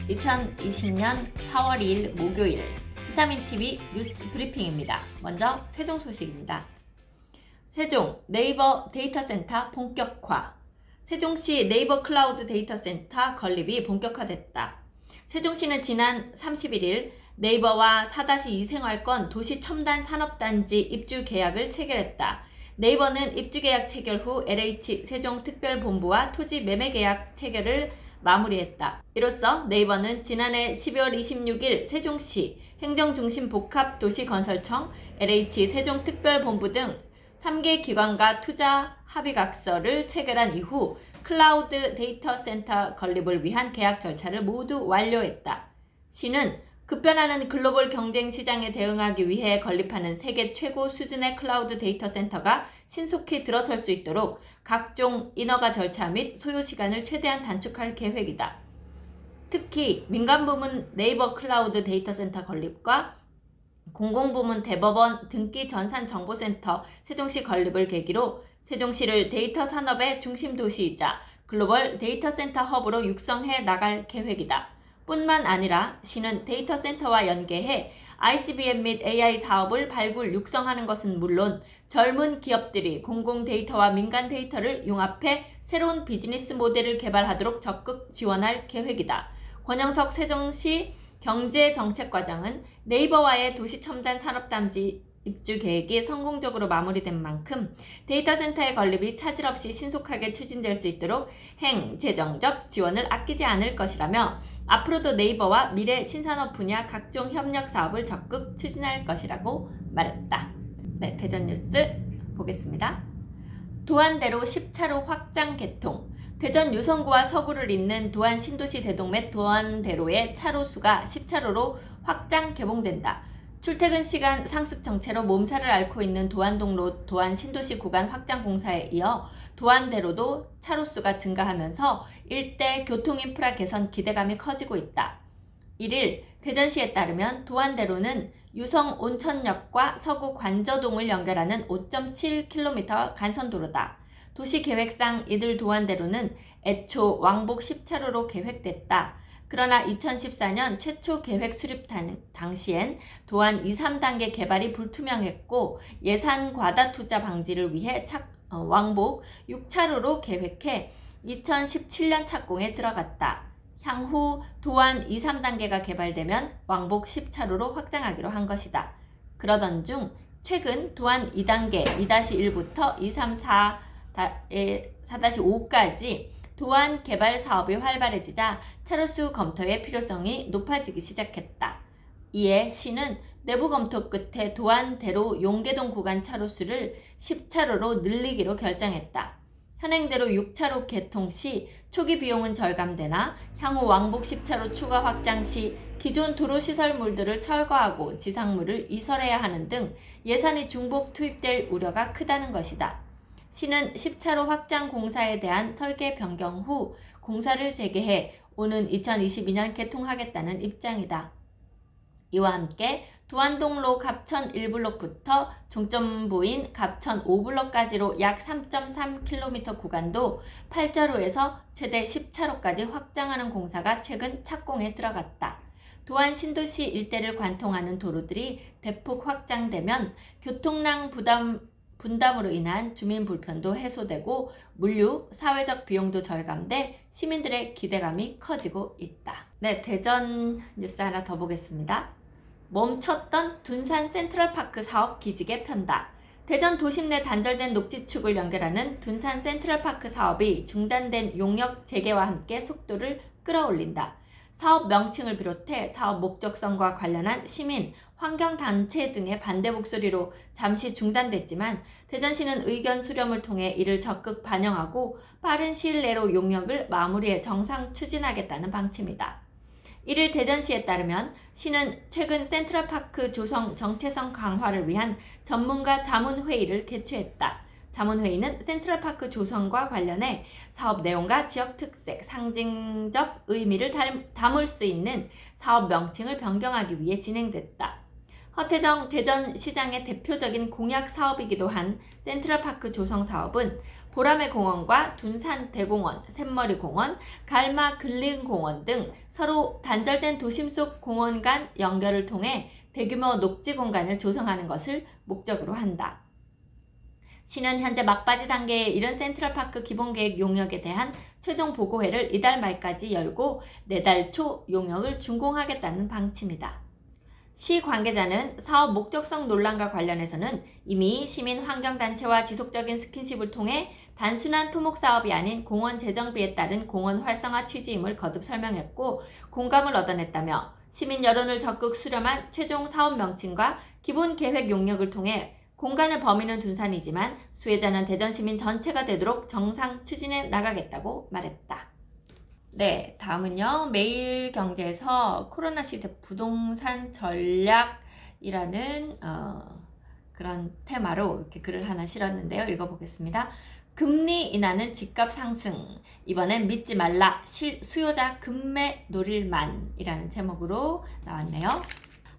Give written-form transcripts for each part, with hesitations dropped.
2020년 4월 2일 목요일 비타민TV 뉴스 브리핑입니다. 먼저 세종 소식입니다. 세종 네이버 데이터센터 본격화. 세종시 네이버 클라우드 데이터센터 건립이 본격화됐다. 세종시는 지난 31일 네이버와 4-2 생활권 도시첨단 산업단지 입주 계약을 체결했다. 네이버는 입주 계약 체결 후 LH 세종특별본부와 토지 매매 계약 체결을 마무리했다. 이로써 네이버는 지난해 12월 26일 세종시 행정중심복합도시건설청, LH 세종특별본부 등 3개 기관과 투자 합의각서를 체결한 이후 클라우드 데이터 센터 건립을 위한 계약 절차를 모두 완료했다. 시는 급변하는 글로벌 경쟁 시장에 대응하기 위해 건립하는 세계 최고 수준의 클라우드 데이터 센터가 신속히 들어설 수 있도록 각종 인허가 절차 및 소요 시간을 최대한 단축할 계획이다. 특히 민간부문 네이버 클라우드 데이터 센터 건립과 공공부문 대법원 등기 전산정보센터 세종시 건립을 계기로 세종시를 데이터 산업의 중심 도시이자 글로벌 데이터 센터 허브로 육성해 나갈 계획이다. 뿐만 아니라 시는 데이터 센터와 연계해 ICBM 및 AI 사업을 발굴 육성하는 것은 물론 젊은 기업들이 공공 데이터와 민간 데이터를 융합해 새로운 비즈니스 모델을 개발하도록 적극 지원할 계획이다. 권영석 세종시 경제정책과장은 네이버와의 도시첨단 산업단지 입주 계획이 성공적으로 마무리된 만큼 데이터 센터의 건립이 차질 없이 신속하게 추진될 수 있도록 행재정적 지원을 아끼지 않을 것이라며 앞으로도 네이버와 미래 신산업 분야 각종 협력 사업을 적극 추진할 것이라고 말했다. 네, 대전 뉴스 보겠습니다. 도안대로 10차로 확장 개통. 대전 유성구와 서구를 잇는 도안 신도시 대동맥 도안대로의 차로수가 10차로로 확장 개봉된다. 출퇴근 시간 상습 정체로 몸살을 앓고 있는 도안동로 도안 신도시 구간 확장 공사에 이어 도안대로도 차로수가 증가하면서 일대 교통 인프라 개선 기대감이 커지고 있다. 1일 대전시에 따르면 도안대로는 유성 온천역과 서구 관저동을 연결하는 5.7km 간선도로다. 도시계획상 이들 도안대로는 애초 왕복 10차로로 계획됐다. 그러나 2014년 최초 계획 수립 당시엔 도안 2, 3단계 개발이 불투명했고 예산 과다 투자 방지를 위해 왕복 6차로로 계획해 2017년 착공에 들어갔다. 향후 도안 2, 3단계가 개발되면 왕복 10차로로 확장하기로 한 것이다. 그러던 중 최근 도안 2단계 2-1부터 2, 3, 4-5까지 도안 개발 사업이 활발해지자 차로수 검토의 필요성이 높아지기 시작했다. 이에 시는 내부 검토 끝에 도안대로 용계동 구간 차로수를 10차로로 늘리기로 결정했다. 현행대로 6차로 개통 시 초기 비용은 절감되나 향후 왕복 10차로 추가 확장 시 기존 도로시설물들을 철거하고 지상물을 이설해야 하는 등 예산이 중복 투입될 우려가 크다는 것이다. 시는 10차로 확장 공사에 대한 설계 변경 후 공사를 재개해 오는 2022년 개통하겠다는 입장이다. 이와 함께 도안동로 갑천 1블록부터 종점부인 갑천 5블록까지로 약 3.3km 구간도 8자로에서 최대 10차로까지 확장하는 공사가 최근 착공에 들어갔다. 도안 신도시 일대를 관통하는 도로들이 대폭 확장되면 교통량 분담으로 인한 주민 불편도 해소되고 물류, 사회적 비용도 절감돼 시민들의 기대감이 커지고 있다. 네, 대전 뉴스 하나 더 보겠습니다. 멈췄던 둔산 센트럴파크 사업 기지개 편다. 대전 도심 내 단절된 녹지축을 연결하는 둔산 센트럴파크 사업이 중단된 용역 재개와 함께 속도를 끌어올린다. 사업 명칭을 비롯해 사업 목적성과 관련한 시민, 환경단체 등의 반대 목소리로 잠시 중단됐지만 대전시는 의견 수렴을 통해 이를 적극 반영하고 빠른 시일 내로 용역을 마무리해 정상 추진하겠다는 방침이다. 1일 대전시에 따르면 시는 최근 센트럴파크 조성 정체성 강화를 위한 전문가 자문회의를 개최했다. 자문회의는 센트럴파크 조성과 관련해 사업 내용과 지역 특색, 상징적 의미를 담을 수 있는 사업 명칭을 변경하기 위해 진행됐다. 허태정 대전시장의 대표적인 공약 사업이기도 한 센트럴파크 조성 사업은 보라매 공원과 둔산 대공원, 샘머리 공원, 갈마 근린 공원 등 서로 단절된 도심 속 공원 간 연결을 통해 대규모 녹지 공간을 조성하는 것을 목적으로 한다. 시는 현재 막바지 단계에 이른 센트럴파크 기본계획 용역에 대한 최종 보고회를 이달 말까지 열고 내달 초 용역을 준공하겠다는 방침이다. 시 관계자는 사업 목적성 논란과 관련해서는 이미 시민환경단체와 지속적인 스킨십을 통해 단순한 토목사업이 아닌 공원 재정비에 따른 공원 활성화 취지임을 거듭 설명했고 공감을 얻어냈다며 시민 여론을 적극 수렴한 최종 사업 명칭과 기본 계획 용역을 통해 공간의 범위는 둔산이지만 수혜자는 대전 시민 전체가 되도록 정상 추진해 나가겠다고 말했다. 네, 다음은요. 매일경제에서 코로나 시대 부동산 전략이라는 그런 테마로 이렇게 글을 하나 실었는데요. 읽어보겠습니다. 금리 인하는 집값 상승. 이번엔 믿지 말라. 수요자 급매 노릴만이라는 제목으로 나왔네요.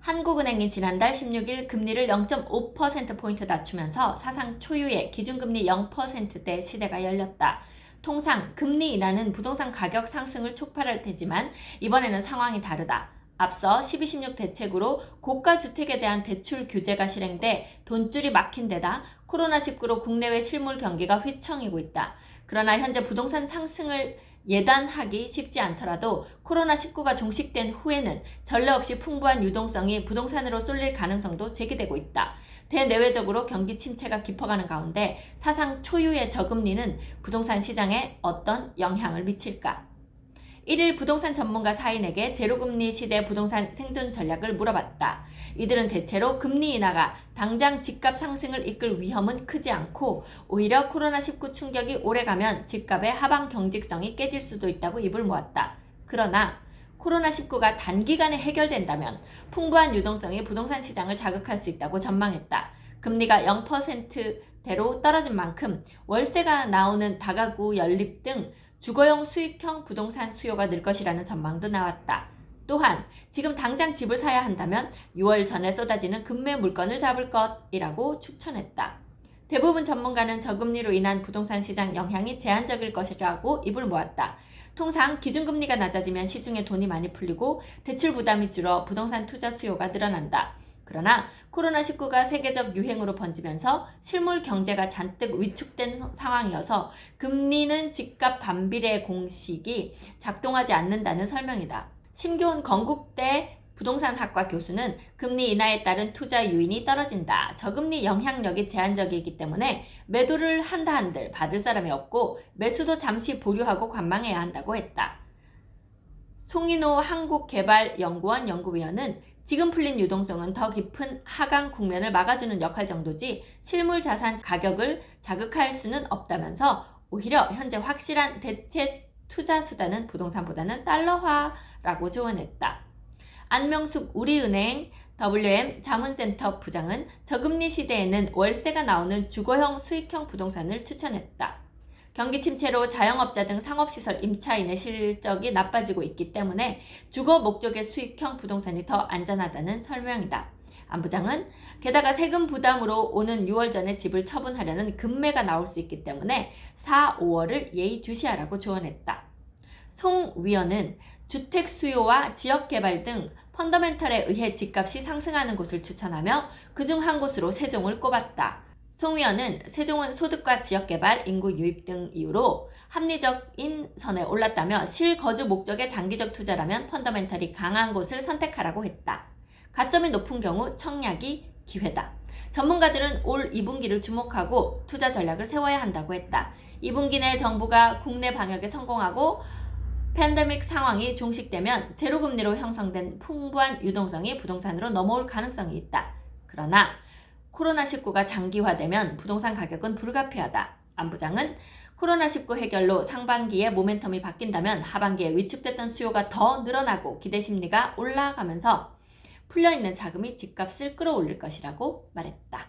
한국은행이 지난달 16일 금리를 0.5%포인트 낮추면서 사상 초유의 기준금리 0%대 시대가 열렸다. 통상 금리 인하는 부동산 가격 상승을 촉발할 테지만 이번에는 상황이 다르다. 앞서 12.16 대책으로 고가 주택에 대한 대출 규제가 실행돼 돈줄이 막힌 데다 코로나19로 국내외 실물 경기가 휘청이고 있다. 그러나 현재 부동산 상승을 예단하기 쉽지 않더라도 코로나19가 종식된 후에는 전례 없이 풍부한 유동성이 부동산으로 쏠릴 가능성도 제기되고 있다. 대내외적으로 경기 침체가 깊어가는 가운데 사상 초유의 저금리는 부동산 시장에 어떤 영향을 미칠까? 1일 부동산 전문가 4인에게 제로금리 시대 부동산 생존 전략을 물어봤다. 이들은 대체로 금리 인하가 당장 집값 상승을 이끌 위험은 크지 않고 오히려 코로나19 충격이 오래가면 집값의 하방 경직성이 깨질 수도 있다고 입을 모았다. 그러나 코로나19가 단기간에 해결된다면 풍부한 유동성이 부동산 시장을 자극할 수 있다고 전망했다. 금리가 0%대로 떨어진 만큼 월세가 나오는 다가구 연립 등 주거용 수익형 부동산 수요가 늘 것이라는 전망도 나왔다. 또한 지금 당장 집을 사야 한다면 6월 전에 쏟아지는 급매 물건을 잡을 것이라고 추천했다. 대부분 전문가는 저금리로 인한 부동산 시장 영향이 제한적일 것이라고 입을 모았다. 통상 기준금리가 낮아지면 시중에 돈이 많이 풀리고 대출 부담이 줄어 부동산 투자 수요가 늘어난다. 그러나 코로나19가 세계적 유행으로 번지면서 실물 경제가 잔뜩 위축된 상황이어서 금리는 집값 반비례 공식이 작동하지 않는다는 설명이다. 심교훈 건국대 부동산학과 교수는 금리 인하에 따른 투자 유인이 떨어진다. 저금리 영향력이 제한적이기 때문에 매도를 한다 한들 받을 사람이 없고 매수도 잠시 보류하고 관망해야 한다고 했다. 송인호 한국개발연구원 연구위원은 지금 풀린 유동성은 더 깊은 하강 국면을 막아주는 역할 정도지 실물 자산 가격을 자극할 수는 없다면서 오히려 현재 확실한 대체 투자 수단은 부동산보다는 달러화라고 조언했다. 안명숙 우리은행 WM 자문센터 부장은 저금리 시대에는 월세가 나오는 주거형 수익형 부동산을 추천했다. 경기 침체로 자영업자 등 상업시설 임차인의 실적이 나빠지고 있기 때문에 주거 목적의 수익형 부동산이 더 안전하다는 설명이다. 안 부장은 게다가 세금 부담으로 오는 6월 전에 집을 처분하려는 급매가 나올 수 있기 때문에 4, 5월을 예의주시하라고 조언했다. 송 위원은 주택 수요와 지역개발 등 펀더멘털에 의해 집값이 상승하는 곳을 추천하며 그중 한 곳으로 세종을 꼽았다. 송 위원은 세종은 소득과 지역개발, 인구 유입 등 이유로 합리적인 선에 올랐다며 실거주 목적의 장기적 투자라면 펀더멘털이 강한 곳을 선택하라고 했다. 가점이 높은 경우 청약이 기회다. 전문가들은 올 2분기를 주목하고 투자 전략을 세워야 한다고 했다. 2분기 내 정부가 국내 방역에 성공하고 팬데믹 상황이 종식되면 제로금리로 형성된 풍부한 유동성이 부동산으로 넘어올 가능성이 있다. 그러나 코로나19가 장기화되면 부동산 가격은 불가피하다. 안 부장은 코로나19 해결로 상반기에 모멘텀이 바뀐다면 하반기에 위축됐던 수요가 더 늘어나고 기대 심리가 올라가면서 풀려있는 자금이 집값을 끌어올릴 것이라고 말했다.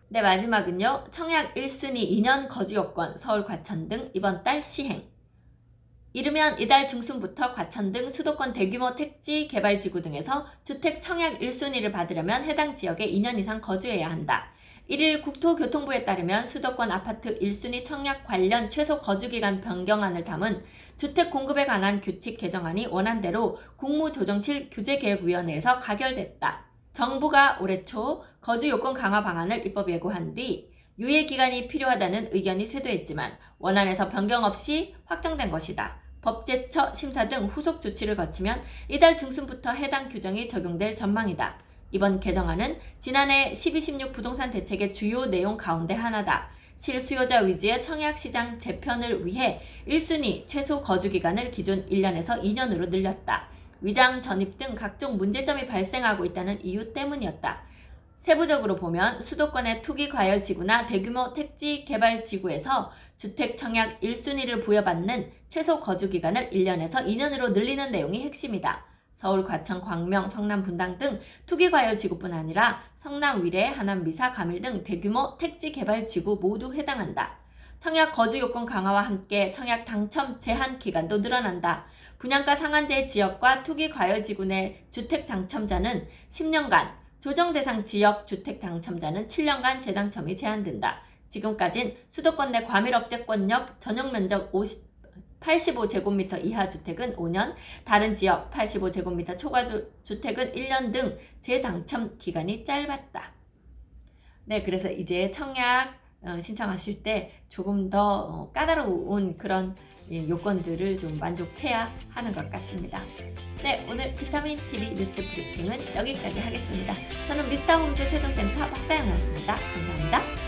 네, 마지막은요. 청약 1순위 2년 거주요건 서울 과천 등 이번 달 시행. 이르면 이달 중순부터 과천 등 수도권 대규모 택지 개발지구 등에서 주택 청약 1순위를 받으려면 해당 지역에 2년 이상 거주해야 한다. 1일 국토교통부에 따르면 수도권 아파트 1순위 청약 관련 최소 거주기간 변경안을 담은 주택 공급에 관한 규칙 개정안이 원안대로 국무조정실 규제개혁위원회에서 가결됐다. 정부가 올해 초 거주요건 강화 방안을 입법 예고한 뒤 유예기간이 필요하다는 의견이 쇄도했지만 원안에서 변경 없이 확정된 것이다. 법제처 심사 등 후속 조치를 거치면 이달 중순부터 해당 규정이 적용될 전망이다. 이번 개정안은 지난해 12.16 부동산 대책의 주요 내용 가운데 하나다. 실수요자 위주의 청약시장 재편을 위해 1순위 최소 거주기간을 기존 1년에서 2년으로 늘렸다. 위장 전입 등 각종 문제점이 발생하고 있다는 이유 때문이었다. 세부적으로 보면 수도권의 투기과열지구나 대규모 택지개발지구에서 주택 청약 1순위를 부여받는 최소 거주기간을 1년에서 2년으로 늘리는 내용이 핵심이다. 서울, 과천, 광명, 성남, 분당 등 투기과열지구뿐 아니라 성남, 위례, 하남, 미사, 가밀 등 대규모 택지개발지구 모두 해당한다. 청약 거주요건 강화와 함께 청약 당첨 제한 기간도 늘어난다. 분양가 상한제 지역과 투기과열지구 내 주택 당첨자는 10년간, 조정 대상 지역 주택 당첨자는 7년간 재당첨이 제한된다. 지금까진 수도권 내 과밀 억제권역 전용 면적 85제곱미터 이하 주택은 5년, 다른 지역 85제곱미터 초과 주택은 1년 등 재당첨 기간이 짧았다. 네, 그래서 이제 청약 신청하실 때 조금 더 까다로운 그런 요건들을 좀 만족해야 하는 것 같습니다. 네, 오늘 비타민TV 뉴스 브리핑은 여기까지 하겠습니다. 저는 미스터홈즈 세종센터 박다영이었습니다. 감사합니다.